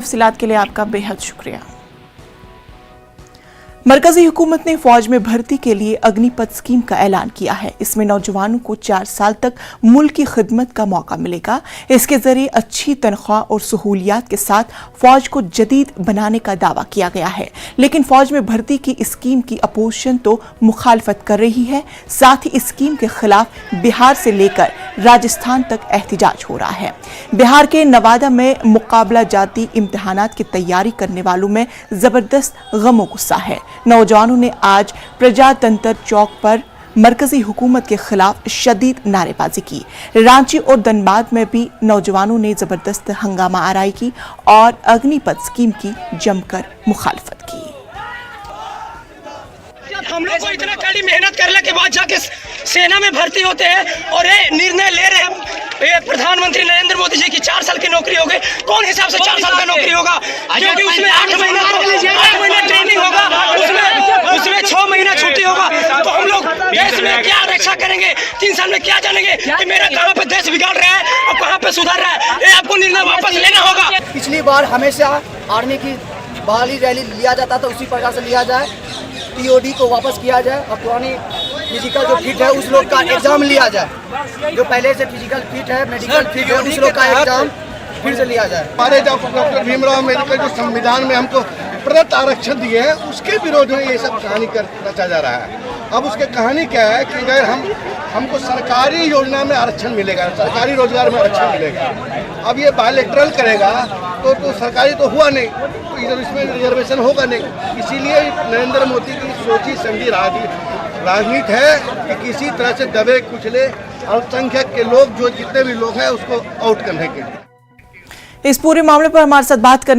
तफसीलात के लिए आपका बेहद शुक्रिया। मरकजी हुकूमत ने फौज में भर्ती के लिए अग्निपथ स्कीम का ऐलान किया है। इसमें नौजवानों को 4 साल तक मुल्क की खिदमत का मौका मिलेगा। इसके जरिए अच्छी तनख्वाह और सहूलियात के साथ फौज को जदीद बनाने का दावा किया गया है। लेकिन फौज में भर्ती की इस स्कीम की अपोजिशन तो मुखालफत कर रही है। साथ ही इस स्कीम के खिलाफ बिहार से लेकर राजस्थान तक एहतजाज हो रहा है। बिहार के नवादा में मुकाबला जाती इम्तिहानात की तैयारी करने वालों में जबरदस्त गमो गुस्सा है। नौजवानों ने आज प्रजातंत्र चौक पर मरकजी हुकूमत के खिलाफ शदीद नारेबाजी की। रांची और धनबाद में भी नौजवानों ने जबरदस्त हंगामा आराई की और अग्निपथ स्कीम की जमकर मुखालफत की। हम लोग को इतना कड़ी मेहनत करने के बाद जाके सेना में भर्ती होते हैं और ये निर्णय ले रहे हैं ये प्रधानमंत्री नरेंद्र मोदी जी की 4 साल की नौकरी हो गई। कौन हिसाब से 4 साल का नौकरी होगा? क्योंकि उसमें 8 महीना ट्रेनिंग होगा, उसमें 6 महीना छुट्टी होगा। तो हम लोग देश में क्या रक्षा करेंगे? 3 साल में क्या जानेंगे कि मेरा कहाँ पे देश बिगाड़ रहा है और कहाँ पे सुधार रहा है? ये आपको निर्णय वापस लेना होगा। पिछली बार हमेशा आर्मी की बहाली रैली लिया जाता था, उसी प्रकार से लिया जाए। टीओडी को वापस किया जाए और पुरानी फिजिकल जो फिट है उस लोग का एग्जाम लिया जाए। जो पहले से फिजिकल फिट है, मेडिकल फिट है, उस लोग का एग्जाम फिर से लिया जाए। हमारे जब डॉक्टर भीमराव अम्बेडकर जो संविधान में हमको प्रदत्त आरक्षण दिए हैं उसके विरोध में ये सब कहानी रचा जा रहा है। अब उसके कहानी क्या है कि अगर हमको सरकारी योजना में आरक्षण मिलेगा, सरकारी रोजगार में आरक्षण मिलेगा। अब ये बायलैटरल करेगा तो सरकारी तो हुआ नहीं, तो इधर इसमें रिजर्वेशन होगा नहीं। इसीलिए नरेंद्र मोदी की सोची समझी राजनीति है कि किसी तरह से दबे कुचले अल्पसंख्यक के लोग जो जितने भी लोग हैं उसको आउट करने के लिए। इस पूरे मामले पर हमारे साथ बात करने